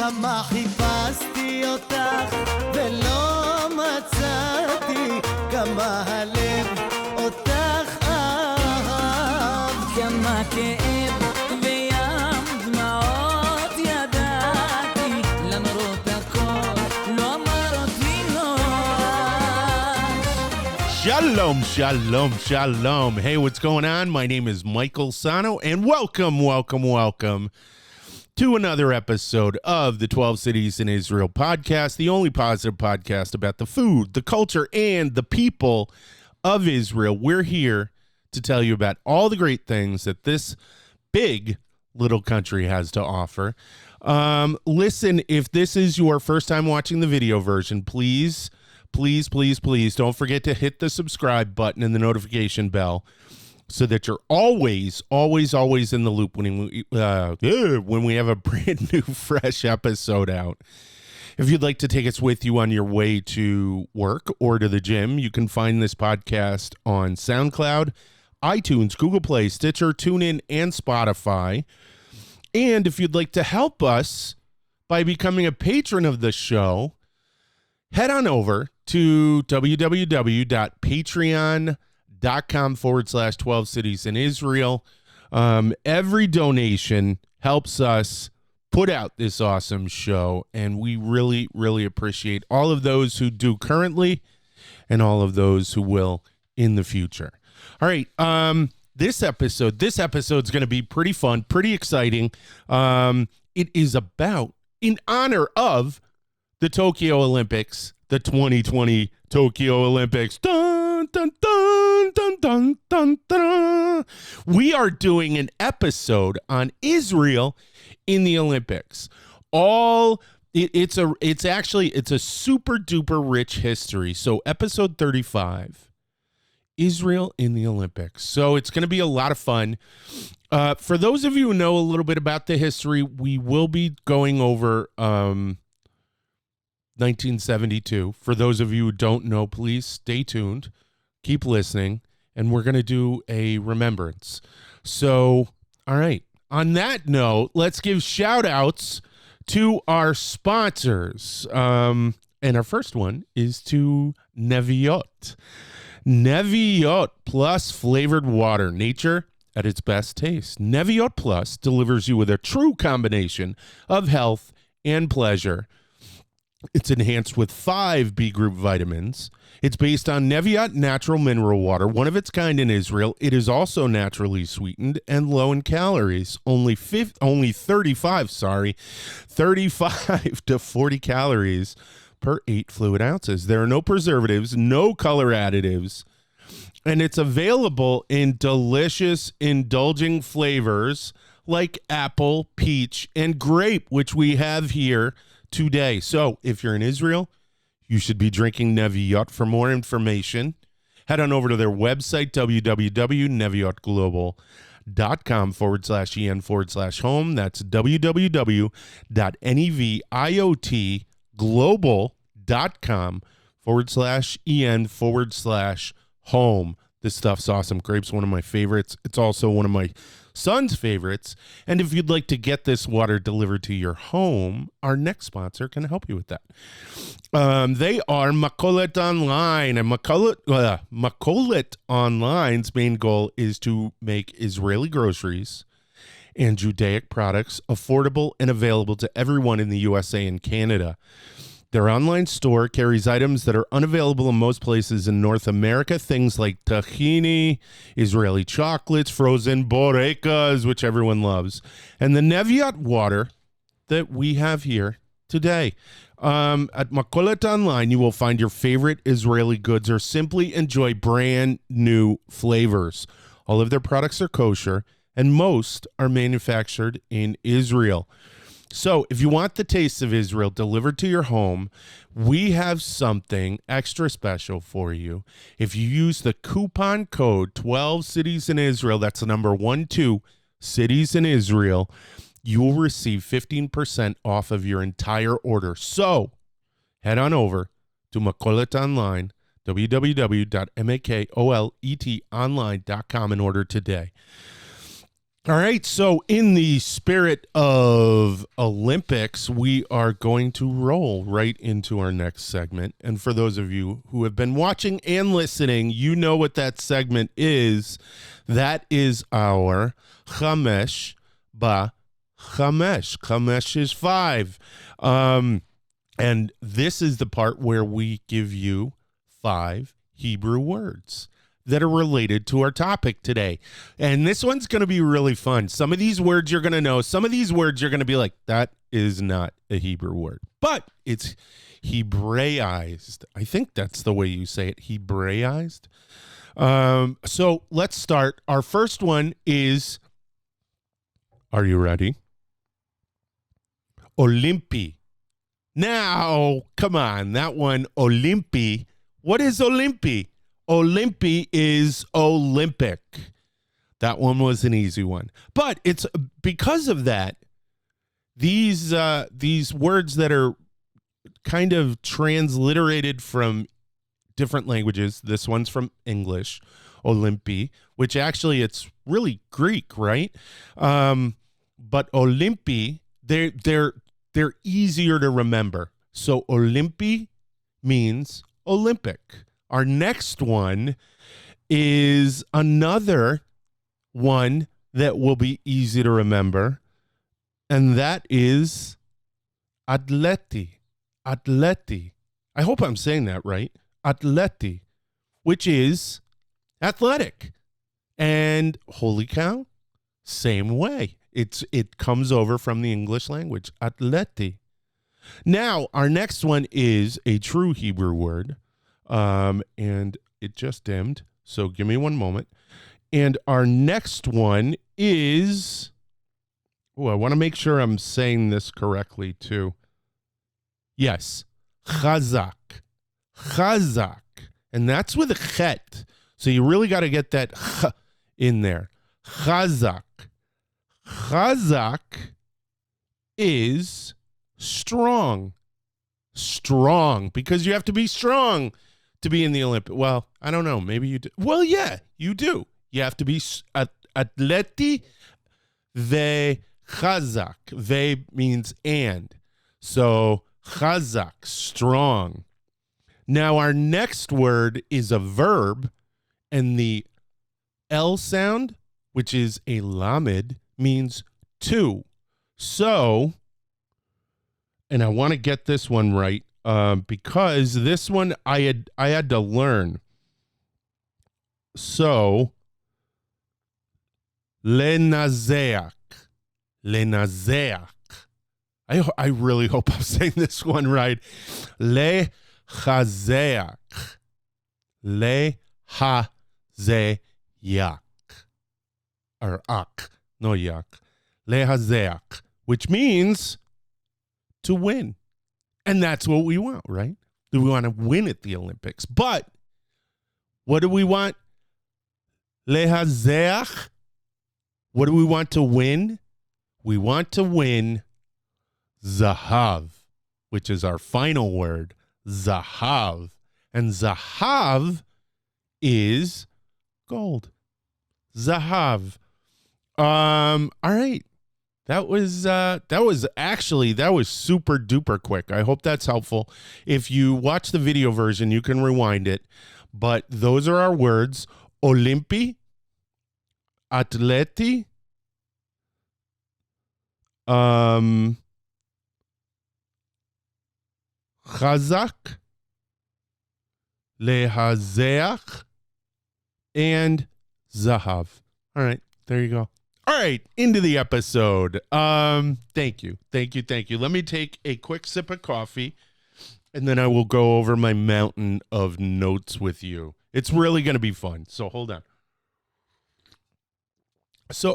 כמה חיפשתי אותך ולא מצאתי, כמה הלב אותך אהב, כמה כאב וים דמעות ידעתי, למרות הכל לא אמרתי נואש. Shalom, shalom, shalom. Hey, what's going on? My name is Michael Sahno, and welcome to another episode of the 12 Cities in Israel podcast, the only positive podcast about the food, the culture, and the people of Israel. We're here to tell you about all the great things that this big little country has to offer. Listen, if this is your first time watching the video version, please don't forget to hit the subscribe button and the notification bell so that you're always in the loop when we have a brand new fresh episode out. If you'd like to take us with you on your way to work or to the gym, you can find this podcast on SoundCloud, iTunes, Google Play, Stitcher, TuneIn, and Spotify. And if you'd like to help us by becoming a patron of the show, head on over to www.patreon.com/12 cities in Israel. Every donation helps us put out this awesome show, and we really appreciate all of those who do currently and all of those who will in the future. All right, this episode's going to be pretty fun, pretty exciting. It is about, in honor of the Tokyo Olympics, the 2020 Tokyo Olympics. Dun, dun, dun, dun, dun, dun, dun. We are doing an episode on Israel in the Olympics. It's a super duper rich history. So episode 35, Israel in the Olympics. So it's going to be a lot of fun. For those of you who know a little bit about the history, we will be going over 1972. For those of you who don't know, please stay tuned, keep listening, and we're going to do a remembrance. So, all right. On that note, let's give shout outs to our sponsors. And our first one is to Neviot. Neviot Plus flavored water, nature at its best taste. Neviot Plus delivers you with a true combination of health and pleasure. It's enhanced with 5 B group vitamins. It's based on Neviot natural mineral water, one of its kind in Israel. It is also naturally sweetened and low in calories. Only 35 to 40 calories per 8 fluid ounces. There are no preservatives, no color additives, and it's available in delicious, indulging flavors like apple, peach, and grape, which we have here today. So if you're in Israel, you should be drinking Neviot. For more information, head on over to their website, www.neviotglobal.com/en/home. That's www.neviotglobal.com/en/home. This stuff's awesome. Grape's one of my favorites. It's also one of my son's favorites. And if you'd like to get this water delivered to your home, our next sponsor can help you with that. They are Makolet Online. And Makolet Online's main goal is to make Israeli groceries and Judaic products affordable and available to everyone in the USA and Canada. Their online store carries items that are unavailable in most places in North America, things like tahini, Israeli chocolates, frozen borekas, which everyone loves, and the Neviot water that we have here today. At Makolet Online, you will find your favorite Israeli goods or simply enjoy brand new flavors. All of their products are kosher, and most are manufactured in Israel. So if you want the taste of Israel delivered to your home, we have something extra special for you. If you use the coupon code 12 Cities in Israel, that's the number 12 Cities in Israel, you will receive 15% off of your entire order. So head on over to Makolet Online, www.makoletonline.com, and order today. All right, so in the spirit of Olympics, we are going to roll right into our next segment. And for those of you who have been watching and listening, you know what that segment is. That is our Chamesh Ba Chamesh. Chamesh is 5. And this is the part where we give you 5 Hebrew words that are related to our topic today. And this one's going to be really fun. Some of these words you're going to know. Some of these words you're going to be like, that is not a Hebrew word. But it's Hebraized. I think that's the way you say it, Hebraized. So let's start. Our first one is, are you ready? Olympi. Now, come on, that one, Olympi. What is Olympi? Olympi is Olympic. That one was an easy one. But it's because of that, these words that are kind of transliterated from different languages. This one's from English, Olympi, which actually it's really Greek, right? But Olympi, they're easier to remember. So Olympi means Olympic. Our next one is another one that will be easy to remember, and that is atleti. Atleti. I hope I'm saying that right. Atleti, which is athletic. And holy cow, same way. It comes over from the English language, atleti. Now, our next one is a true Hebrew word. And it just dimmed, so give me one moment. And our next one is, I want to make sure I'm saying this correctly too. Yes, chazak. Chazak. And that's with a chet. So you really got to get that ch in there. Chazak. Chazak is strong. Strong, because you have to be strong to be in the Olympics. Well, I don't know. Maybe you do. Well, yeah, you do. You have to be atleti ve chazak. Ve means and. So chazak, strong. Now, our next word is a verb, and the L sound, which is a lamed, means to. So, and I want to get this one right, because this one I had to learn. So, lenazeach. Lenazeach. I really hope I'm saying this one right. Lechazeach. Lehazeach. Or ak, no yak. Lehazeach, which means to win. And that's what we want, right? We want to win at the Olympics. But what do we want? Lehazeach. What do we want to win? We want to win zahav, which is our final word, zahav. And zahav is gold. Zahav. All right. That was super duper quick. I hope that's helpful. If you watch the video version, you can rewind it. But those are our words: Olympi, atleti, chazak, lehazeach, and zahav. All right, there you go. All right, into the episode. Thank you. Let me take a quick sip of coffee, and then I will go over my mountain of notes with you. It's really going to be fun, so hold on. So,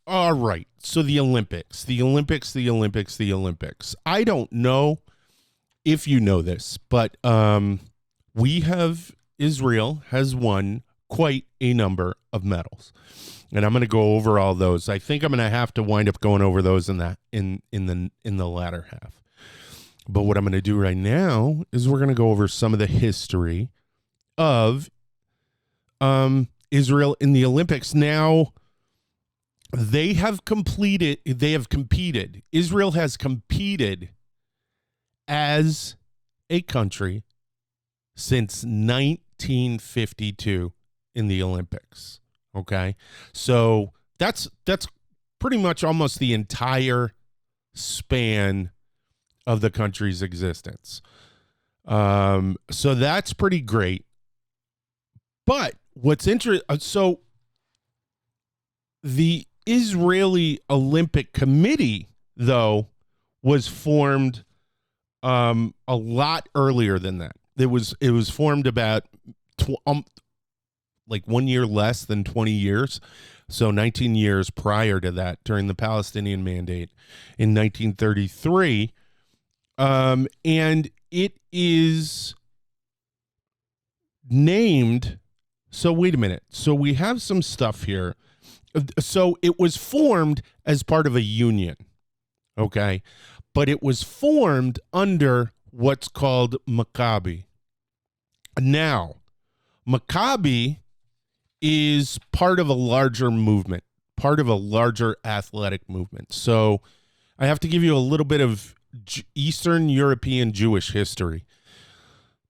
all right. So the Olympics. I don't know if you know this, but Israel has won quite a number of medals. And I'm going to go over all those. I think I'm going to have to wind up going over those in the latter half. But what I'm going to do right now is we're going to go over some of the history of Israel in the Olympics. Now, They have competed. Israel has competed as a country since 1952 in the Olympics. Okay. So that's pretty much almost the entire span of the country's existence. So that's pretty great. But what's interesting, so the Israeli Olympic Committee, though, was formed a lot earlier than that. It was formed about like 1 year less than 20 years. So 19 years prior to that, during the Palestinian Mandate in 1933. And it is named. So wait a minute. So we have some stuff here. So it was formed as part of a union. Okay. But it was formed under what's called Maccabi. Now, Maccabi is part of a larger movement, part of a larger athletic movement. So I have to give you a little bit of Eastern European Jewish history.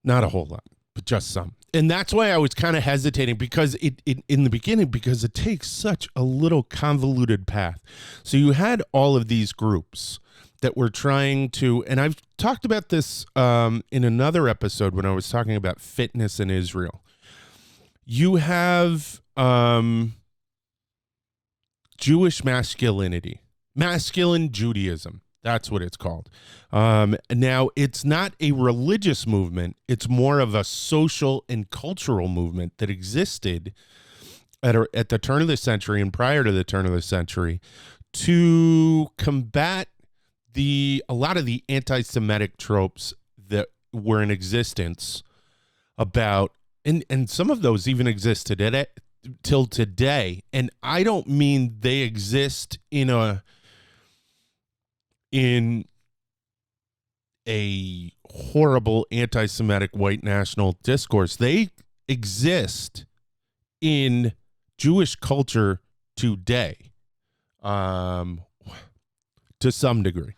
Not a whole lot, but just some. And that's why I was kind of hesitating, because it in the beginning, because it takes such a little convoluted path. So you had all of these groups that were trying to, and I've talked about this in another episode when I was talking about fitness in Israel. You have Jewish masculinity, masculine Judaism. That's what it's called. Now, it's not a religious movement. It's more of a social and cultural movement that existed at the turn of the century and prior to the turn of the century to combat a lot of the anti-Semitic tropes that were in existence about, and some of those even exist today, till today. And I don't mean they exist in a horrible anti-Semitic white national discourse. They exist in Jewish culture today, to some degree.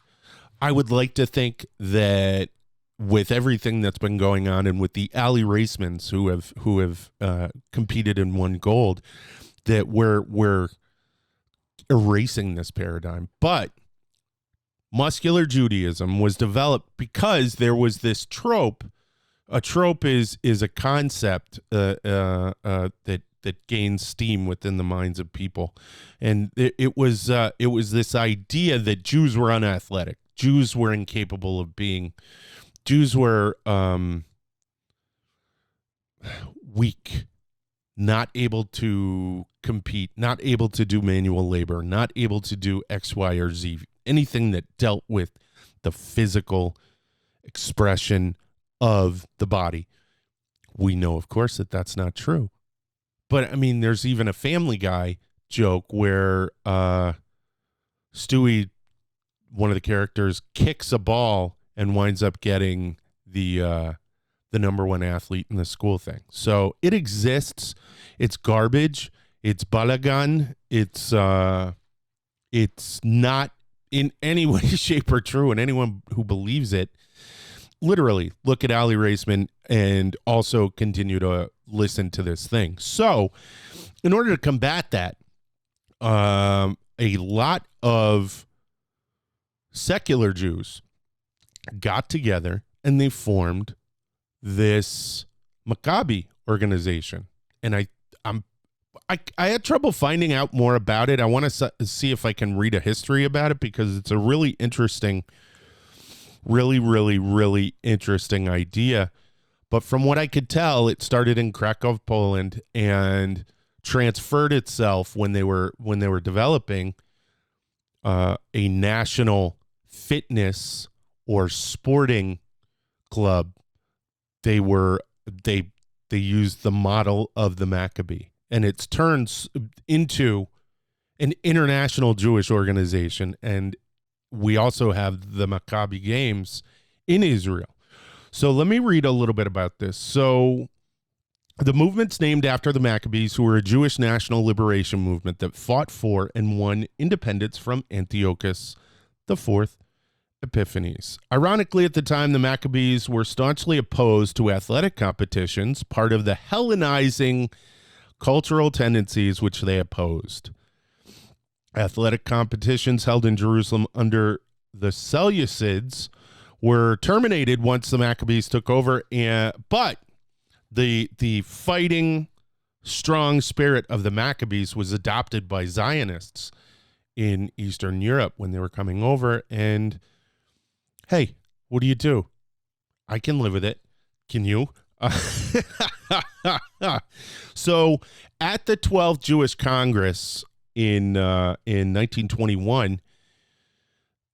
I would like to think that with everything that's been going on, and with the alley racemans who have competed and won gold, that we're erasing this paradigm. But muscular Judaism was developed because there was this trope. A trope is a concept that gains steam within the minds of people, and it was this idea that Jews were unathletic, Jews were incapable of being, Jews were weak, not able to compete, not able to do manual labor, not able to do X, Y, or Z. Anything that dealt with the physical expression of the body. We know, of course, that that's not true. But, I mean, there's even a Family Guy joke where Stewie, one of the characters, kicks a ball and winds up getting the number one athlete in the school thing. So it exists. It's garbage. It's balagan. It's not in any way, shape, or true, and anyone who believes it, literally look at Ali Raceman and also continue to listen to this thing. So in order to combat that, a lot of secular Jews got together and they formed this Maccabi organization. And I had trouble finding out more about it. I want to see if I can read a history about it, because it's a really interesting, really, really, really interesting idea. But from what I could tell, it started in Krakow, Poland, and transferred itself when they were developing a national fitness or sporting club. They used the model of the Maccabi. And it's turned into an international Jewish organization. And we also have the Maccabi Games in Israel. So let me read a little bit about this. So The movement's named after the Maccabees, who were a Jewish national liberation movement that fought for and won independence from Antiochus IV Epiphanes. Ironically, at the time, the Maccabees were staunchly opposed to athletic competitions, part of the Hellenizing cultural tendencies which they opposed. Athletic competitions held in Jerusalem under the Seleucids were terminated once the Maccabees took over, but the fighting, strong spirit of the Maccabees was adopted by Zionists in Eastern Europe when they were coming over. And hey, what do? I can live with it. Can you? So at the 12th Jewish Congress in 1921,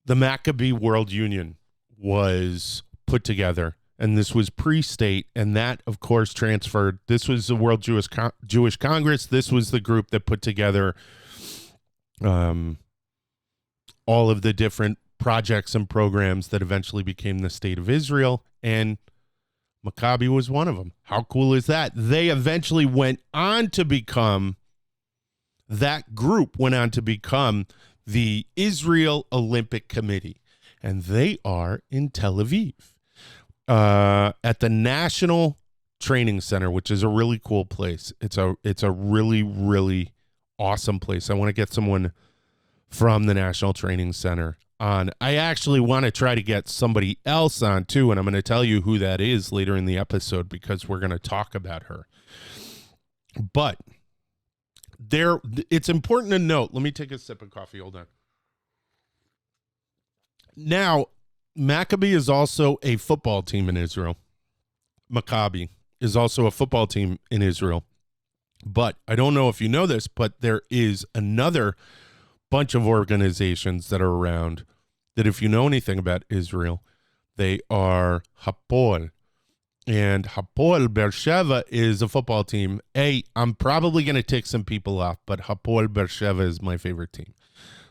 the Maccabee World Union was put together. And this was pre-state, and that, of course, transferred. This was the World Jewish Congress. This was the group that put together all of the different projects and programs that eventually became the State of Israel, and Maccabi was one of them. How cool is that? They eventually went on to become, that group went on to become the Israel Olympic Committee, and they are in Tel Aviv. At the National Training Center, which is a really cool place. It's a really, really awesome place. I want to get someone from the National Training Center on. I actually want to try to get somebody else on too, and I'm going to tell you who that is later in the episode because we're going to talk about her. But it's important to note. Let me take a sip of coffee. Hold on. Now, Maccabee is also a football team in Israel. Maccabi is also a football team in Israel. But I don't know if you know this, but there is another bunch of organizations that are around that, if you know anything about Israel, they are Hapoel. And Hapoel Beersheva is a football team. I'm probably going to tick some people off, but Hapoel Beersheva is my favorite team.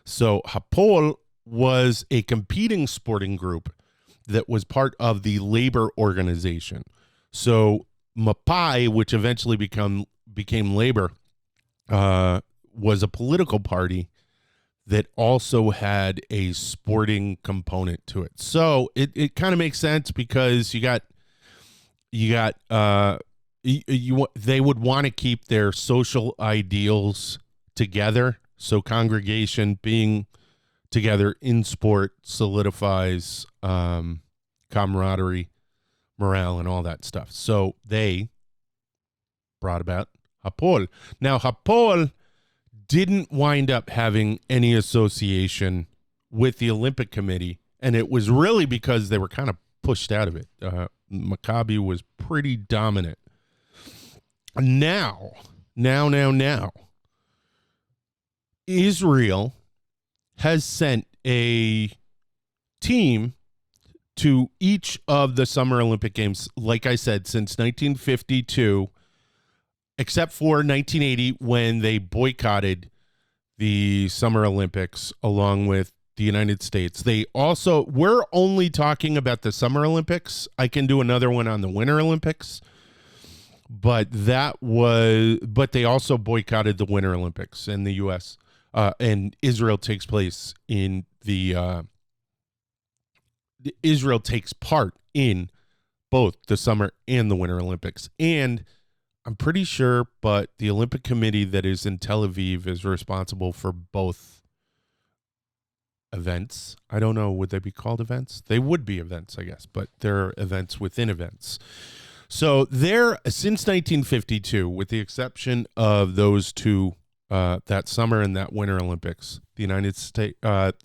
So Hapoel was a competing sporting group that was part of the labor organization. So Mapai, which eventually became labor, was a political party that also had a sporting component to it. So it kind of makes sense because they would want to keep their social ideals together. So congregation being together in sport solidifies camaraderie, morale, and all that stuff. So they brought about Hapoel. Now, Hapoel didn't wind up having any association with the Olympic Committee, and it was really because they were kind of pushed out of it. Maccabi was pretty dominant. Now, Israel has sent a team to each of the Summer Olympic Games, like I said, since 1952, except for 1980 when they boycotted the Summer Olympics along with the United States. We're only talking about the Summer Olympics. I can do another one on the Winter Olympics, but they also boycotted the Winter Olympics in the U.S. And Israel takes place in Israel takes part in both the Summer and the Winter Olympics. And I'm pretty sure, but the Olympic Committee that is in Tel Aviv is responsible for both events. I don't know, would they be called events? They would be events, I guess, but they're events within events. So since 1952, with the exception of those two, that Summer and that Winter Olympics, the United States,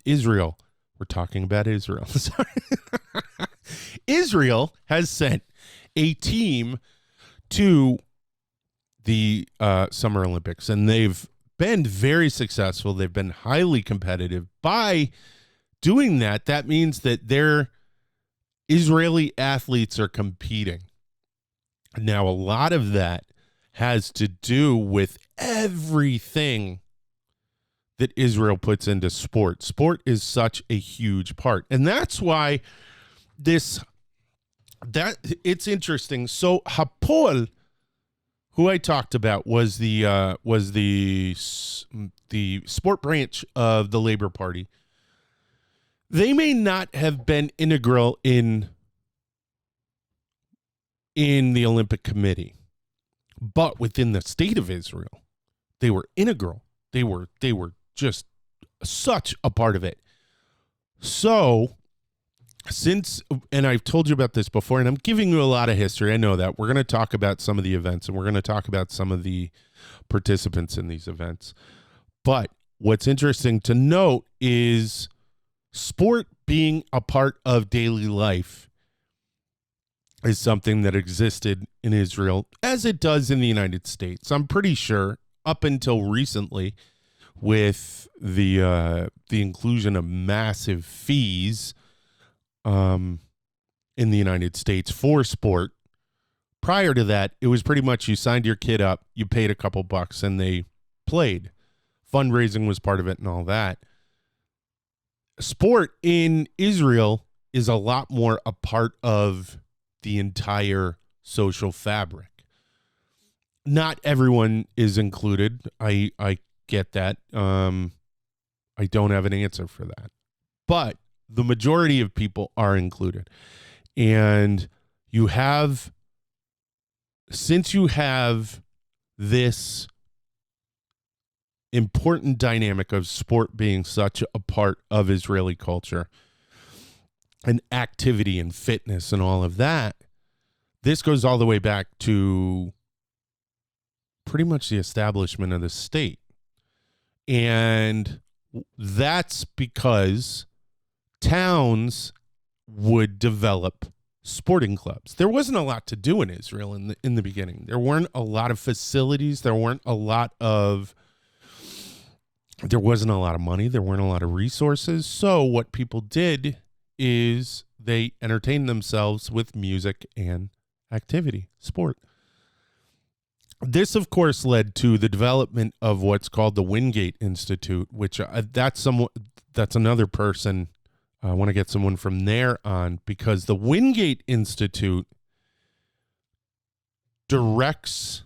Israel, we're talking about Israel. Sorry. Israel has sent a team to the Summer Olympics, and they've been very successful. They've been highly competitive. By doing that, that means that their Israeli athletes are competing. Now, a lot of that has to do with everything that Israel puts into sport. Sport is such a huge part. And that's why it's interesting. So Hapoel who I talked about was the sport branch of the Labor Party. They may not have been integral in the Olympic Committee, but within the state of Israel, they were integral. They were just such a part of it. So, and I've told you about this before, and I'm giving you a lot of history. I know that. We're going to talk about some of the events, and we're going to talk about some of the participants in these events. But what's interesting to note is sport being a part of daily life is something that existed in Israel as it does in the United States. I'm pretty sure up until recently, with the inclusion of massive fees in the United States for sport. Prior to that, it was pretty much you signed your kid up, you paid a couple bucks, and they played. Fundraising was part of it and all that. Sport in Israel is a lot more a part of the entire social fabric. Not everyone is included. I get that. I don't have an answer for that. But the majority of people are included. And since you have this important dynamic of sport being such a part of Israeli culture and activity and fitness and all of that, this goes all the way back to pretty much the establishment of the state. And that's because towns would develop sporting clubs. There wasn't a lot to do in Israel in the beginning. There weren't a lot of facilities. There wasn't a lot of money. There weren't a lot of resources. So what people did is they entertained themselves with music and activity, sport. This, of course, led to the development of what's called the Wingate Institute, which that's another person. I want to get someone from there on, because the Wingate Institute directs,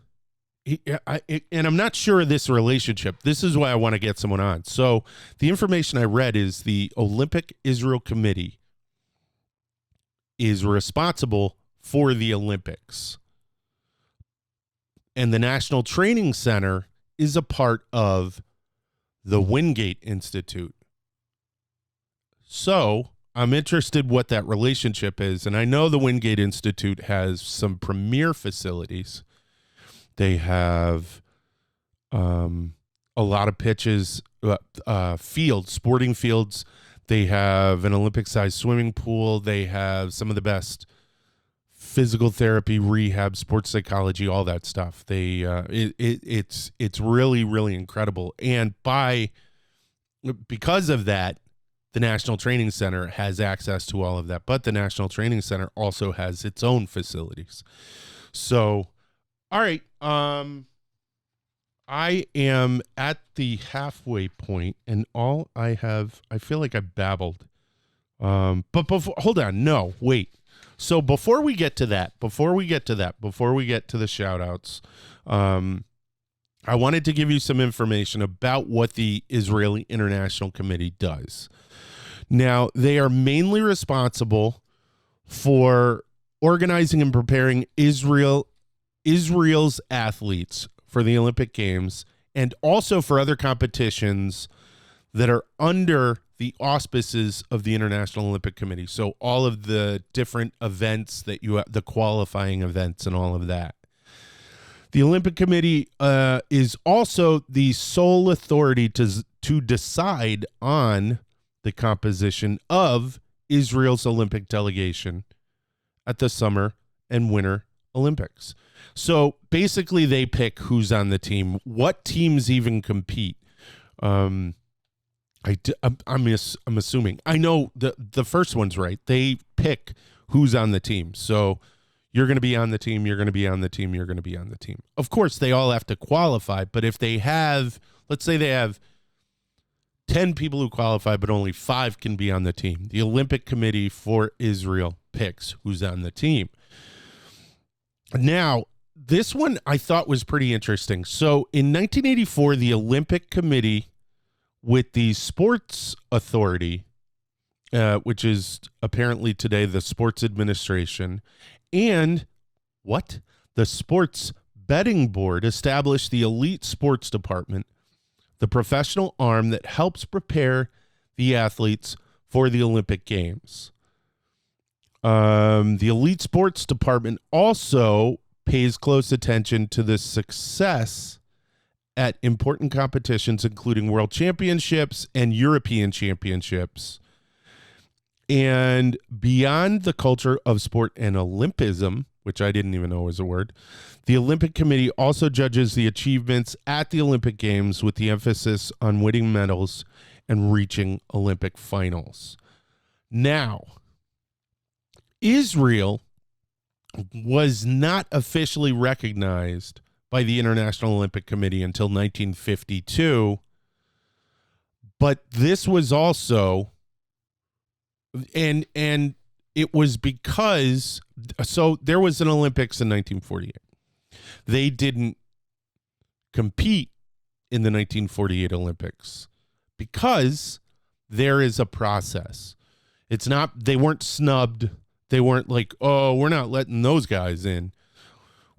and I'm not sure of this relationship. This is why I want to get someone on. So the information I read is the Olympic Israel Committee is responsible for the Olympics. And the National Training Center is a part of the Wingate Institute. So I'm interested what that relationship is. And I know the Wingate Institute has some premier facilities. They have a lot of pitches, fields, sporting fields. They have an Olympic-sized swimming pool. They have some of the best physical therapy, rehab, sports psychology, all that stuff. It's really, really incredible. And because of that, the National Training Center has access to all of that. But the National Training Center also has its own facilities. So, all right. I am at the halfway point, and all I feel like I babbled. But hold on. No, wait. So before we get to the shout outs, I wanted to give you some information about what the Israeli International Committee does. Now, they are mainly responsible for organizing and preparing Israel's athletes for the Olympic Games, and also for other competitions that are under the auspices of the International Olympic Committee. So all of the different events that the qualifying events and all of that. The Olympic Committee is also the sole authority to decide on the composition of Israel's Olympic delegation at the Summer and Winter Olympics. So basically they pick who's on the team, what teams even compete. I'm assuming. I know the first one's right. They pick who's on the team. So you're going to be on the team, you're going to be on the team, you're going to be on the team. Of course, they all have to qualify, but if they have, let's say they have 10 people who qualify, but only 5 can be on the team, the Olympic Committee for Israel picks who's on the team. Now, this one I thought was pretty interesting. So in 1984, the Olympic Committee with the Sports Authority, which is apparently today the Sports Administration, and the Sports Betting Board established the Elite Sports Department, the professional arm that helps prepare the athletes for the Olympic Games. The Elite Sports Department also pays close attention to the success at important competitions, including World Championships and European Championships. And beyond the culture of sport and Olympism, which I didn't even know was a word, the Olympic Committee also judges the achievements at the Olympic Games with the emphasis on winning medals and reaching Olympic finals. Now, Israel was not officially recognized by the International Olympic Committee until 1952, but this was also, and it was because, so there was an Olympics in 1948. They didn't compete in the 1948 Olympics because there is a process. It's not, they weren't snubbed. They weren't like, oh, we're not letting those guys in.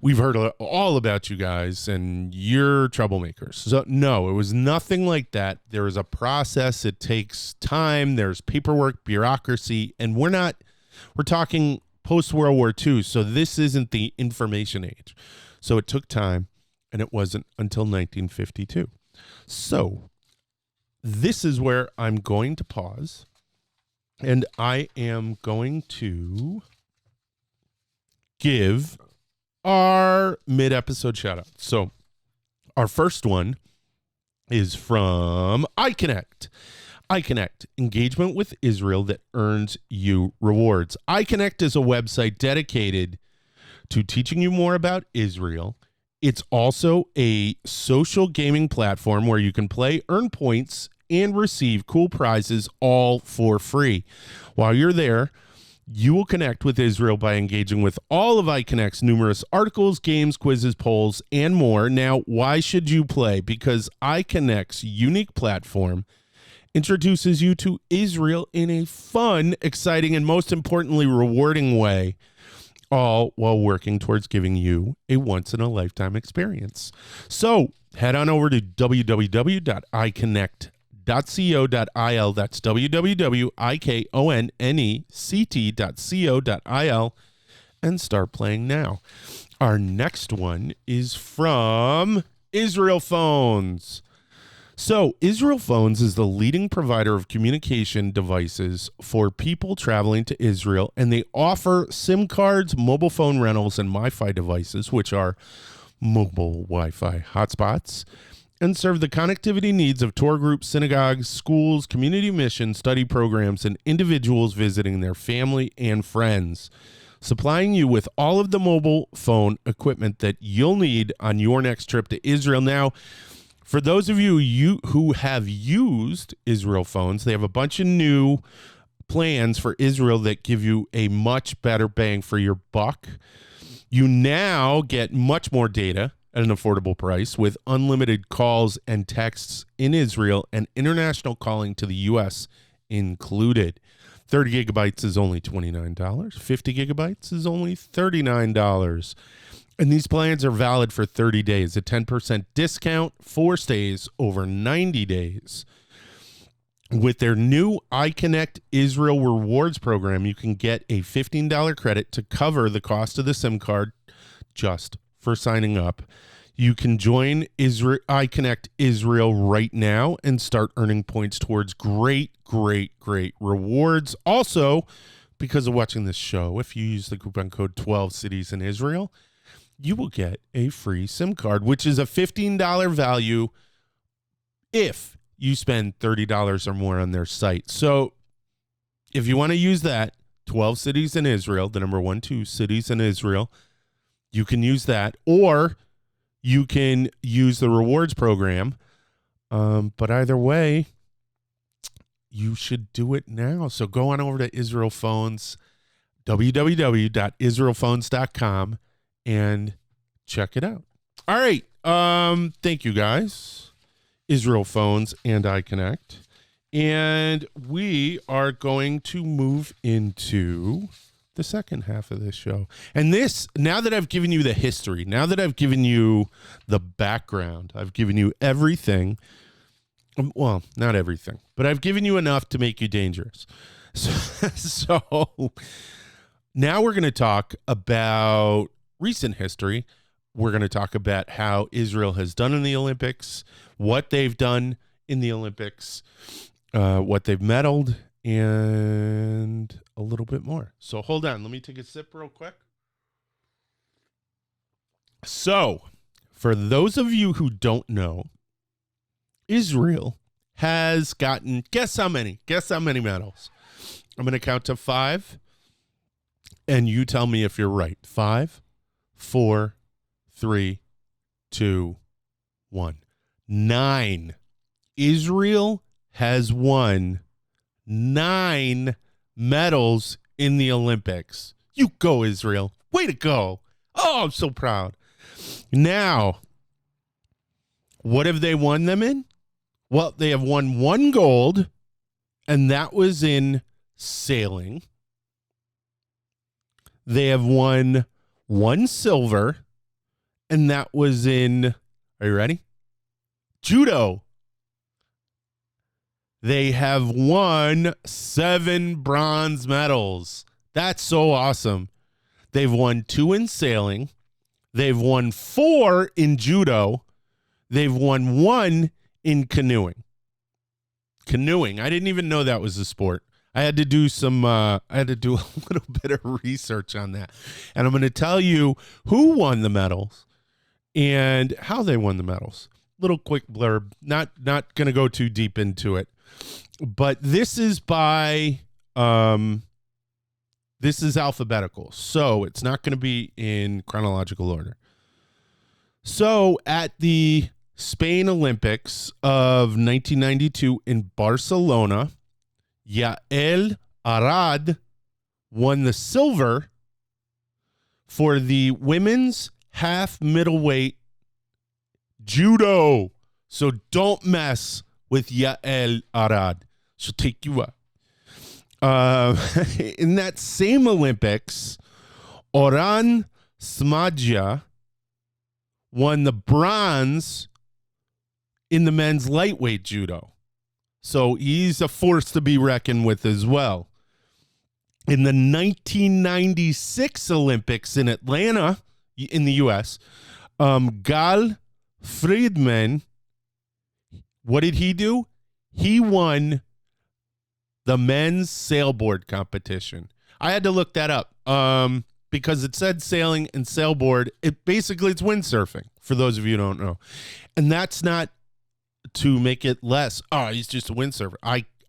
We've heard all about you guys and you're troublemakers. So no, it was nothing like that. There is a process. It takes time. There's paperwork, bureaucracy, and we're talking post-World War II. So this isn't the information age. So it took time, and it wasn't until 1952. So this is where I'm going to pause. And I am going to give our mid-episode shout-out. So our first one is from iConnect. iConnect, engagement with Israel that earns you rewards. iConnect is a website dedicated to teaching you more about Israel. It's also a social gaming platform where you can play, earn points, and receive cool prizes all for free. While you're there, you will connect with Israel by engaging with all of iConnect's numerous articles, games, quizzes, polls, and more. Now, why should you play? Because iConnect's unique platform introduces you to Israel in a fun, exciting, and most importantly, rewarding way, all while working towards giving you a once-in-a-lifetime experience. So head on over to www.iconnect.co.il. That's www.iconnect.co.il and start playing now. Our next one is from IsraelPhones. So IsraelPhones is the leading provider of communication devices for people traveling to Israel, and they offer SIM cards, mobile phone rentals, and Wi-Fi devices, which are mobile Wi-Fi hotspots, and serve the connectivity needs of tour groups, synagogues, schools, community missions, study programs, and individuals visiting their family and friends, supplying you with all of the mobile phone equipment that you'll need on your next trip to Israel. Now, for those of you who have used IsraelPhones, they have a bunch of new plans for Israel that give you a much better bang for your buck. You now get much more data at an affordable price with unlimited calls and texts in Israel and international calling to the U.S. included. 30 gigabytes is only $29. 50 gigabytes is only $39. And these plans are valid for 30 days, a 10% discount for stays over 90 days. With their new iConnect Israel Rewards program, you can get a $15 credit to cover the cost of the SIM card just for signing up. You can join iConnect Israel right now and start earning points towards great rewards. Also, because of watching this show, if you use the coupon code 12 Cities in Israel, you will get a free SIM card, which is a $15 value if you spend $30 or more on their site. So if you want to use that, 12 Cities in Israel, the number 12 cities in Israel, you can use that, or you can use the rewards program. But either way, you should do it now. So go on over to IsraelPhones, www.israelphones.com, and check it out. All right. Thank you guys. IsraelPhones and iConnect. And we are going to move into the second half of this show. And this, now that I've given you the history, now that I've given you the background, I've given you everything. Well, not everything, but I've given you enough to make you dangerous. So now we're going to talk about recent history. We're going to talk about how Israel has done in the Olympics, what they've done in the Olympics, what they've medaled, and a little bit more. So hold on. Let me take a sip real quick. So for those of you who don't know, Israel has gotten, guess how many medals? I'm going to count to 5, and you tell me if you're right. 5, 4, 3, 2, 1. 9. Israel has won 9 medals in the Olympics. You go, Israel. Way to go. Oh, I'm so proud. Now, what have they won them in? Well, they have won 1 gold, and that was in sailing. They have won 1 silver, and that was in, are you ready? Judo. They have won 7 bronze medals. That's so awesome. They've won 2 in sailing. They've won 4 in judo. They've won 1 in canoeing. Canoeing. I didn't even know that was a sport. I had to do a little bit of research on that. And I'm going to tell you who won the medals and how they won the medals. Little quick blurb. Not going to go too deep into it. But this is this is alphabetical. So it's not going to be in chronological order. So at the Spain Olympics of 1992 in Barcelona, Yael Arad won the silver for the women's half middleweight judo. So don't mess with Yael Arad. She'll take you up. In that same Olympics, Oran Smadja won the bronze in the men's lightweight judo. So he's a force to be reckoned with as well. In the 1996 Olympics in Atlanta, in the U.S., Gal Friedman, what did he do? He won the men's sailboard competition. I had to look that up because it said sailing and sailboard. It's windsurfing, for those of you who don't know. And that's not to make it less. Oh, he's just a windsurfer.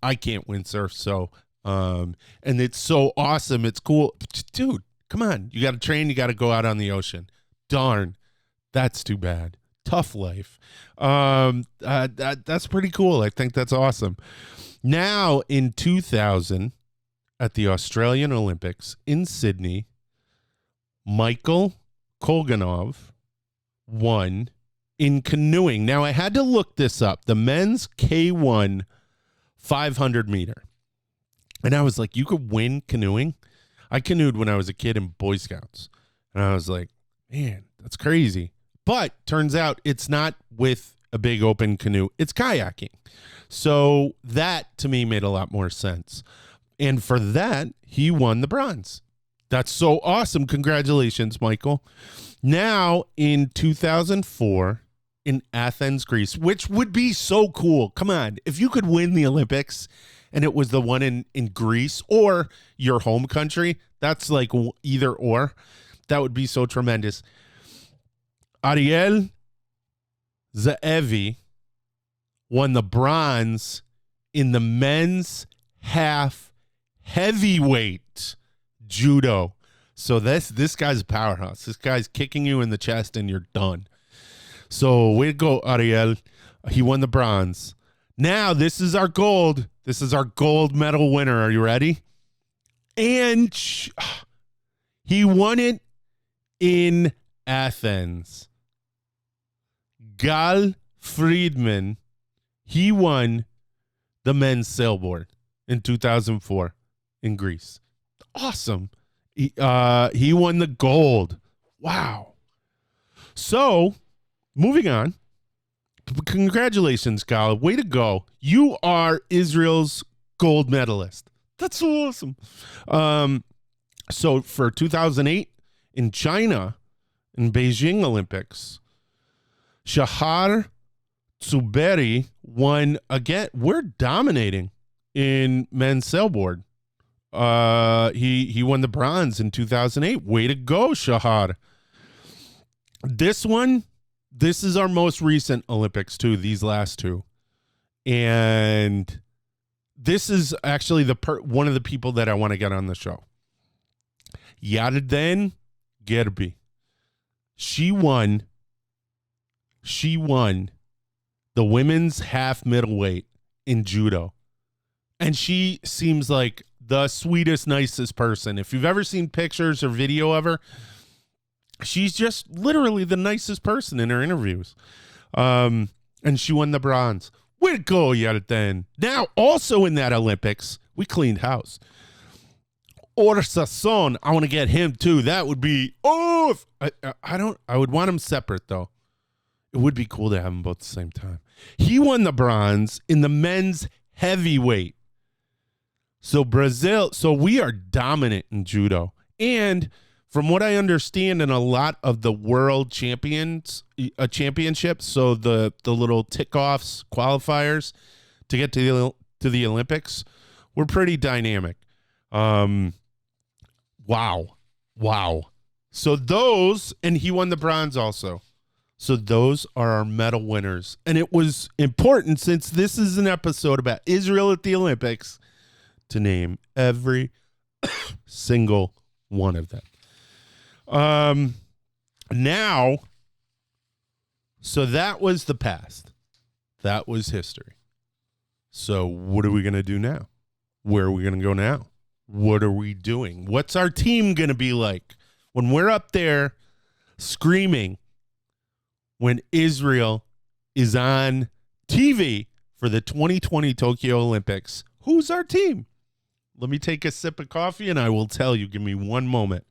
I can't windsurf, so and it's so awesome. It's cool. Dude, come on. You got to train. You got to go out on the ocean. Darn. That's too bad. Tough life. That's pretty cool. I think that's awesome. Now, in 2000, at the Australian Olympics in Sydney, Michael Kolganov won in canoeing. Now, I had to look this up. The men's K1 500 meter. And I was like, you could win canoeing? I canoed when I was a kid in Boy Scouts. And I was like, man, that's crazy. But turns out it's not with a big open canoe. It's kayaking. So that, to me, made a lot more sense. And for that, he won the bronze. That's so awesome. Congratulations, Michael. Now, in 2004, in Athens, Greece, which would be so cool. Come on. If you could win the Olympics and it was the one in Greece or your home country, that's like either or. That would be so tremendous. Ariel Zaevi won the bronze in the men's half heavyweight judo. So this guy's a powerhouse. This guy's kicking you in the chest and you're done. So way to go, Ariel. He won the bronze. Now this is our gold. This is our gold medal winner. Are you ready? And he won it in Athens. Gal Friedman, he won the men's sailboard in 2004 in Greece. Awesome. He won the gold. Wow. So, moving on. Congratulations, Gal. Way to go. You are Israel's gold medalist. That's so awesome. So for 2008 in China, in Beijing Olympics, Shahar Tsuberi won again. We're dominating in men's sailboard. He won the bronze in 2008. Way to go, Shahar. This is our most recent Olympics too, these last two. And this is actually one of the people that I want to get on the show. Yarden Gerbi. She won the women's half middleweight in judo. And she seems like the sweetest, nicest person. If you've ever seen pictures or video of her, she's just literally the nicest person in her interviews. And she won the bronze. Way to go, Yarden. Now, also in that Olympics, we cleaned house. Orsason, I want to get him too. That would be, I would want him separate though. It would be cool to have them both at the same time. He won the bronze in the men's heavyweight. So we are dominant in judo. And from what I understand in a lot of the world championships, so the little tick-offs, qualifiers to get to the Olympics, we're pretty dynamic. Wow. So those, and he won the bronze also. So those are our medal winners. And it was important, since this is an episode about Israel at the Olympics, to name every single one of them. Now, so that was the past. That was history. So what are we going to do now? Where are we going to go now? What are we doing? What's our team going to be like when we're up there screaming when Israel is on TV for the 2020 Tokyo Olympics? Who's our team? Let me take a sip of coffee and I will tell you. Give me one moment.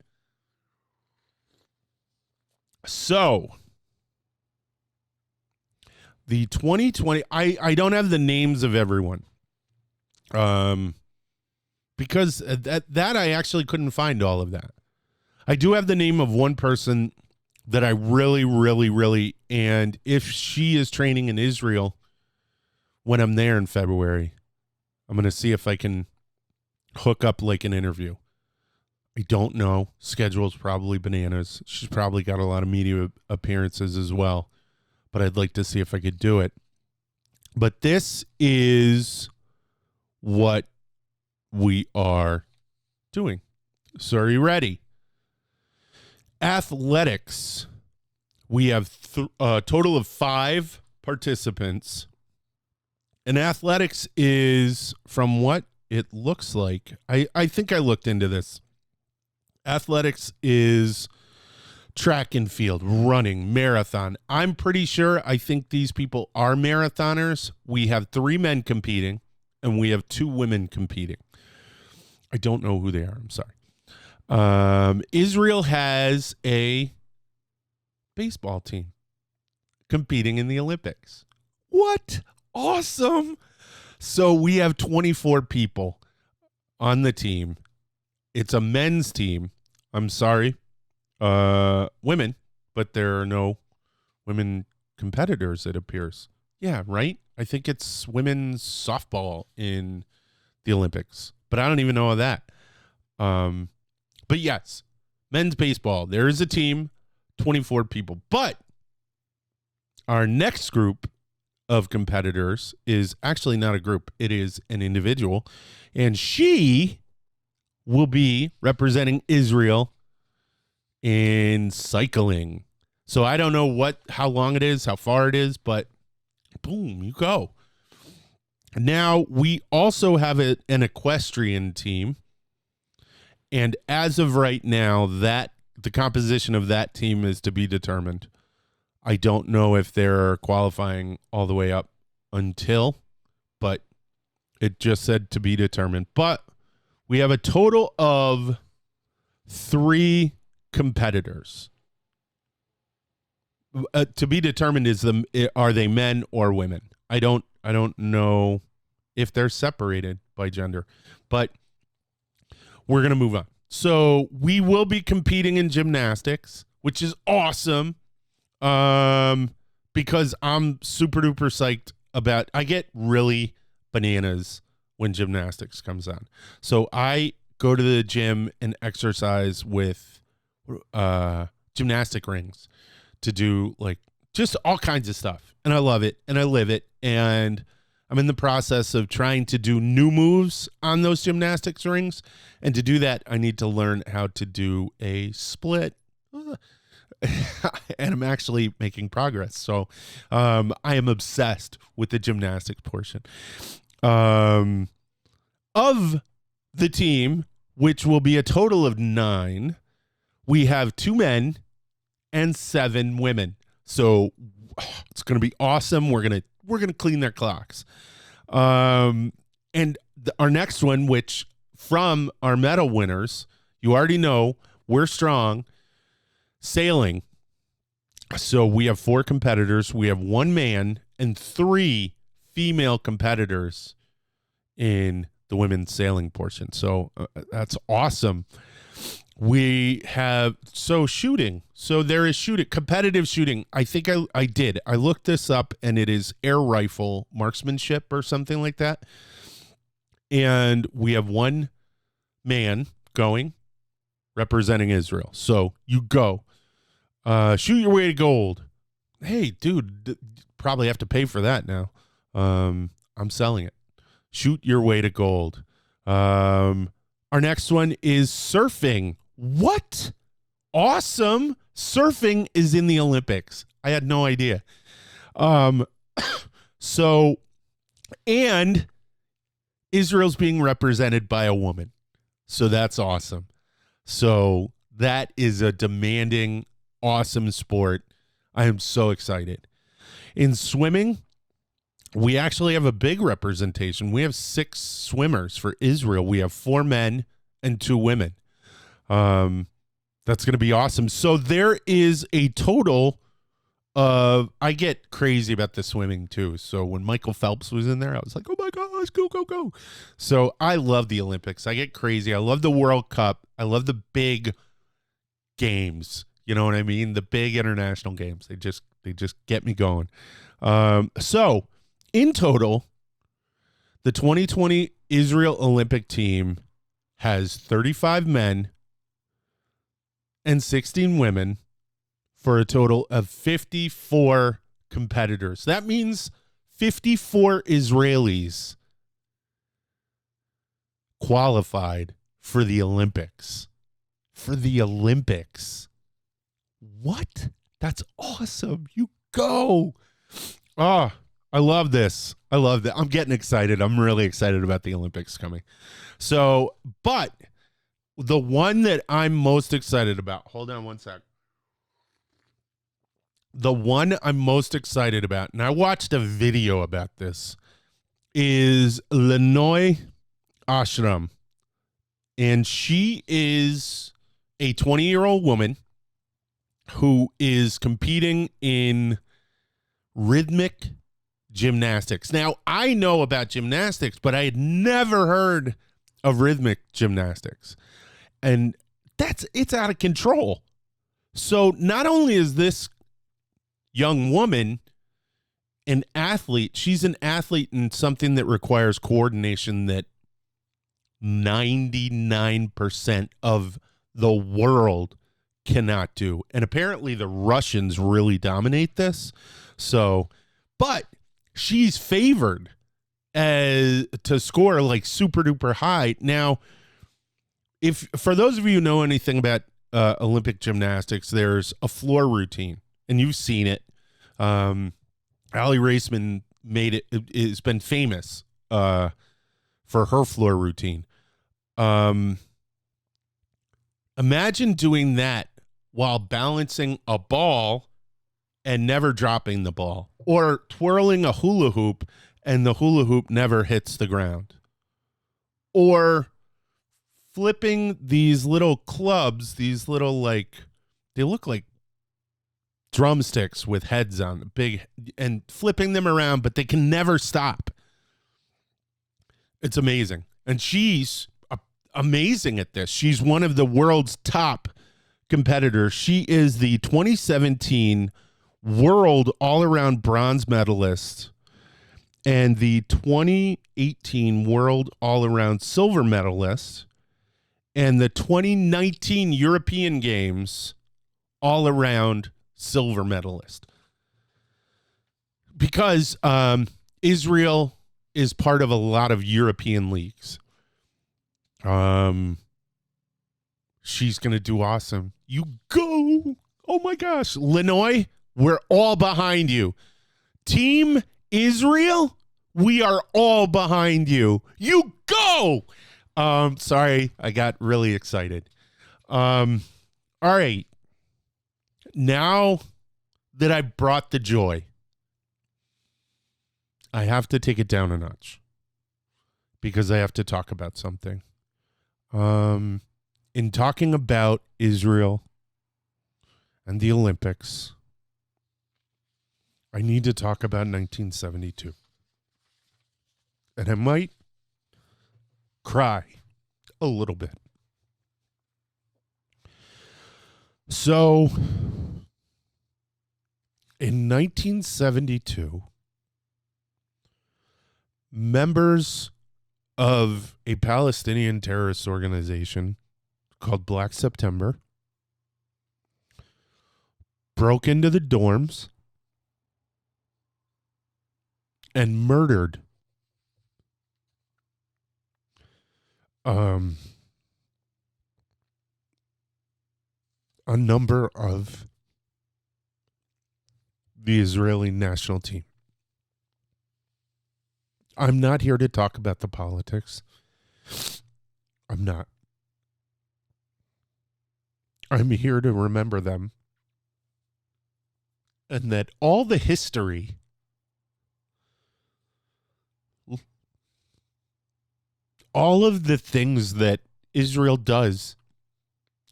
So, the 2020, I don't have the names of everyone. Because that I actually couldn't find all of that. I do have the name of one person that I really, and if she is training in Israel when I'm there in February, I'm going to see if I can hook up like an interview. I don't know. Schedule's probably bananas. She's probably got a lot of media appearances as well, but I'd like to see if I could do it. But this is what we are doing. So are you ready? Athletics. We have a total of 5 participants. And athletics is, from what it looks like, I think I looked into this. Athletics is track and field, running, marathon. I'm pretty sure, I think these people are marathoners. We have 3 men competing, and we have 2 women competing. I don't know who they are. I'm sorry. Israel has a baseball team competing in the Olympics. What? Awesome. So we have 24 people on the team. It's a men's team. I'm sorry. Women, but there are no women competitors, it appears. Yeah, right? I think it's women's softball in the Olympics, but I don't even know that. But yes, men's baseball. There is a team, 24 people. But our next group of competitors is actually not a group. It is an individual. And she will be representing Israel in cycling. So I don't know how long it is, how far it is, but boom, you go. Now, we also have an equestrian team. And as of right now, that the composition of that team is to be determined. I don't know if they're qualifying all the way up until, but it just said to be determined. But we have a total of 3 competitors. To be determined are they men or women? I don't know if they're separated by gender, but we're going to move on. So we will be competing in gymnastics, which is awesome. Because I'm super duper psyched about, I get really bananas when gymnastics comes on. So I go to the gym and exercise with, gymnastic rings to do like just all kinds of stuff. And I love it and I live it. And I'm in the process of trying to do new moves on those gymnastics rings. And to do that, I need to learn how to do a split. And I'm actually making progress. So I am obsessed with the gymnastics portion. Of the team, which will be a total of 9, we have 2 men and 7 women. So it's going to be awesome. We're going to clean their clocks. And our next one, which from our medal winners, you already know we're strong. Sailing. So we have 4 competitors. We have 1 man and 3 female competitors in the women's sailing portion. So that's awesome. We have shooting. So there is shooting, competitive shooting. I think I did. I looked this up and it is air rifle marksmanship or something like that. And we have 1 man going representing Israel. So you go. Shoot your way to gold. Hey, dude, probably have to pay for that now. I'm selling it. Shoot your way to gold. Our next one is surfing. What? Awesome. Surfing is in the Olympics. I had no idea. So, and Israel's being represented by a woman. So that's awesome. So that is a demanding, awesome sport. I am so excited. In swimming, we actually have a big representation. We have 6 swimmers for Israel. We have 4 men and 2 women. That's going to be awesome. So there is a total of, I get crazy about the swimming too. So when Michael Phelps was in there, I was like, oh my gosh, go, go, go. So I love the Olympics. I get crazy. I love the World Cup. I love the big games. You know what I mean? The big international games. They just get me going. So in total, the 2020 Israel Olympic team has 35 men and 16 women for a total of 54 competitors. That means 54 Israelis qualified for the Olympics. For the Olympics. What? That's awesome. You go. Oh, I love this. I love that. I'm getting excited. I'm really excited about the Olympics coming. So, but the one that I'm most excited about, hold on one sec. The one I'm most excited about, and I watched a video about this, is Lenoy Ashram. And she is a 20-year-old woman who is competing in rhythmic gymnastics. Now, I know about gymnastics, but I had never heard of rhythmic gymnastics. And it's out of control. So not only is this young woman an athlete, she's an athlete in something that requires coordination that 99% of the world cannot do. And apparently the Russians really dominate this. So, but she's favored to score like super duper high. Now, if for those of you who know anything about Olympic gymnastics, there's a floor routine, and you've seen it. Ali Raceman made it. It's been famous for her floor routine. Imagine doing that while balancing a ball and never dropping the ball, or twirling a hula hoop and the hula hoop never hits the ground, or flipping these little clubs, these little, like, they look like drumsticks with heads on the big, and flipping them around, but they can never stop. It's amazing. And she's amazing at this. She's one of the world's top competitors. She is the 2017 world all-around bronze medalist and the 2018 world all-around silver medalist and the 2019 European Games all-around silver medalist. Because Israel is part of a lot of European leagues. She's going to do awesome. You go. Oh my gosh. Linoy, we're all behind you. Team Israel, we are all behind you. You go. Sorry, I got really excited. All right. Now that I brought the joy, I have to take it down a notch because I have to talk about something. In talking about Israel and the Olympics, I need to talk about 1972. And I might cry a little bit. So, in 1972, members of a Palestinian terrorist organization called Black September broke into the dorms and murdered a number of the Israeli national team. I'm not here to talk about the politics. I'm not. I'm here to remember them. And that all the history all of the things that Israel does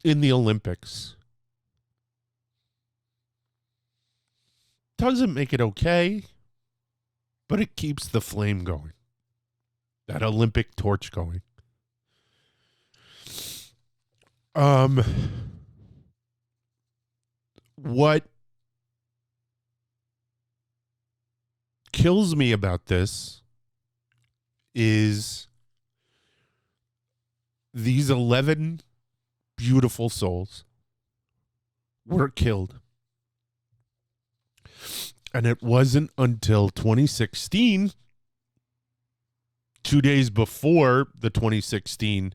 in the Olympics doesn't make it okay, but it keeps the flame going. That Olympic torch going. What kills me about this is these 11 beautiful souls were killed. And it wasn't until 2016, 2 days before the 2016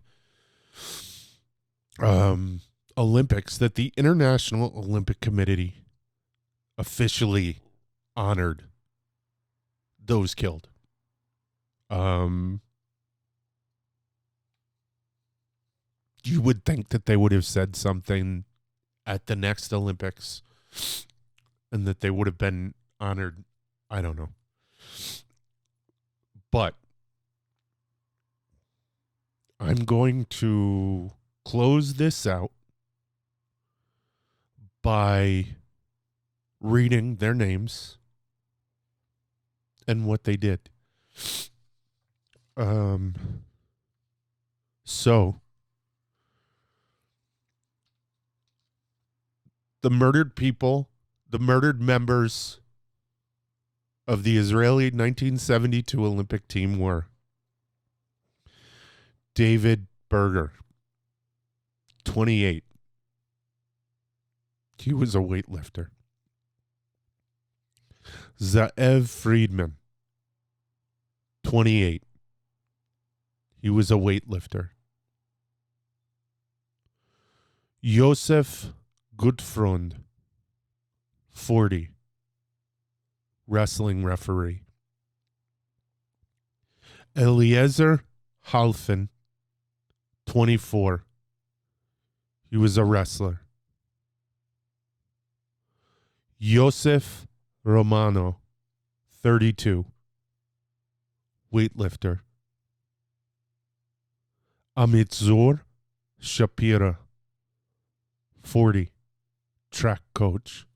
Olympics, that the International Olympic Committee officially honored those killed. You would think that they would have said something at the next Olympics and that they would have been honored. I don't know. But I'm going to close this out by reading their names and what they did. So the murdered people, the murdered members of the Israeli 1972 Olympic team were David Berger, 28. He was a weightlifter. Ze'ev Friedman, 28. He was a weightlifter. Yosef Gutfrond, 40. Wrestling referee. Eliezer Halfin, 24. He was a wrestler. Yosef Romano, 32, weightlifter. Amitzur Shapira, 40, track coach.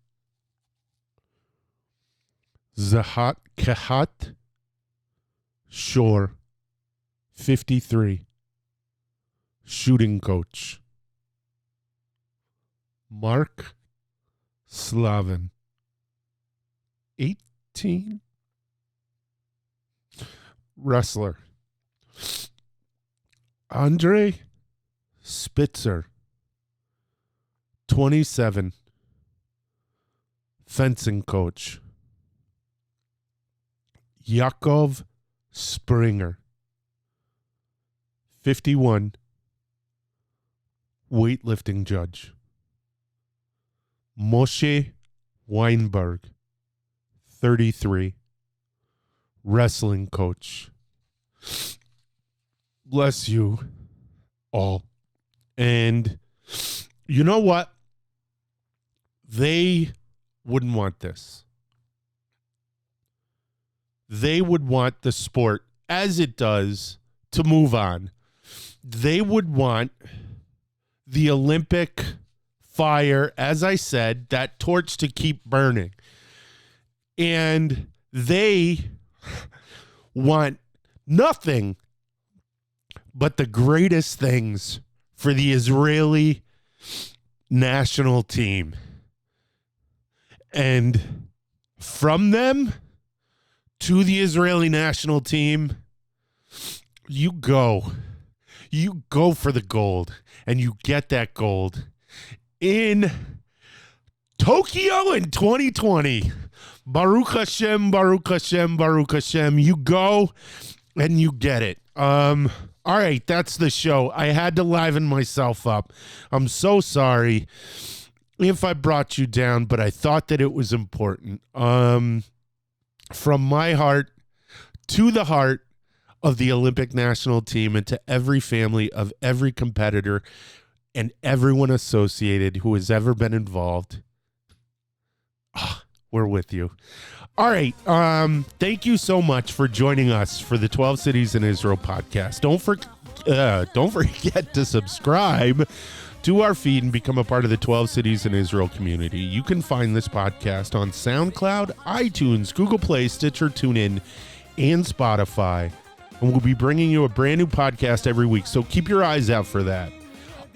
Zahat Kehat Shore, 53, shooting coach. Mark Slavin, 18, wrestler. Andre Spitzer, 27, fencing coach. Yakov Springer, 51, weightlifting judge. Moshe Weinberg, 33, wrestling coach. Bless you all. And you know what? They wouldn't want this. They would want the sport, as it does, to move on. They would want the Olympic fire, as I said, that torch to keep burning. And they want nothing but the greatest things for the Israeli national team. And from them to the Israeli national team, you go for the gold, and you get that gold in Tokyo in 2020. Baruch Hashem, Baruch Hashem, Baruch Hashem. You go and you get it. All right, that's the show. I had to liven myself up. I'm so sorry if I brought you down, but I thought that it was important. From my heart to the heart of the Olympic national team, and to every family of every competitor and everyone associated who has ever been involved. We're with you. All right. Thank you so much for joining us for the 12 Cities in Israel podcast. Don't forget to subscribe to our feed and become a part of the 12 Cities in Israel community. You can find this podcast on SoundCloud, iTunes, Google Play, Stitcher, TuneIn, and Spotify. And we'll be bringing you a brand new podcast every week, so keep your eyes out for that.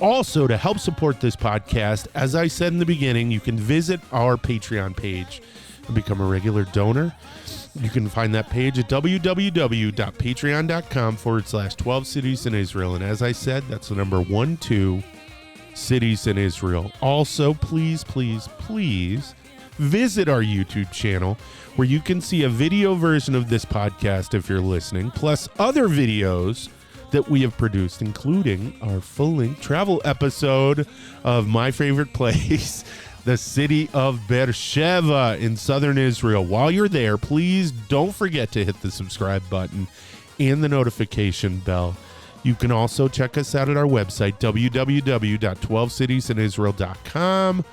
Also, to help support this podcast, as I said in the beginning, you can visit our Patreon page and become a regular donor. You can find that page at www.patreon.com/12 Cities in Israel. And as I said, that's the number 12 cities in Israel. Also, please, please, please visit our YouTube channel, where you can see a video version of this podcast if you're listening, plus other videos that we have produced, including our full-length travel episode of my favorite place, the city of Beersheba in southern Israel. While you're there, please don't forget to hit the subscribe button and the notification bell. You can also check us out at our website, www.12citiesinisrael.com,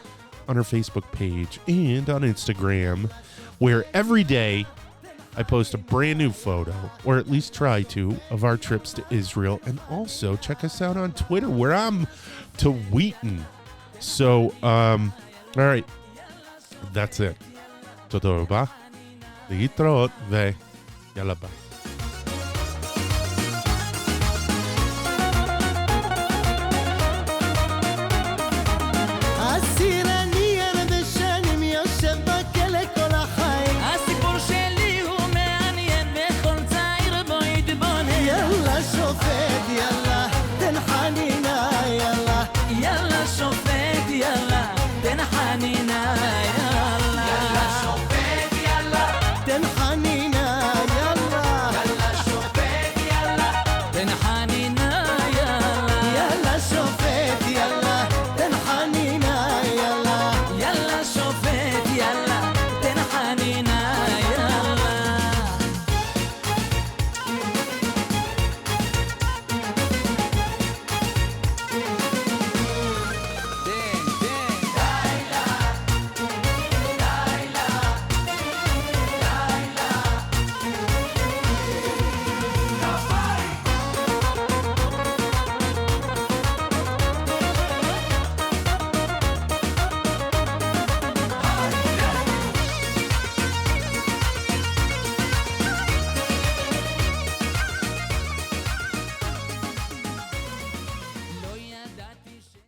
on our Facebook page and on Instagram, where every day I post a brand new photo, or at least try to, of our trips to Israel. And also check us out on Twitter, where I'm tweeting. So, all right, that's it. Toda raba, להתראות, ויאללה ביי.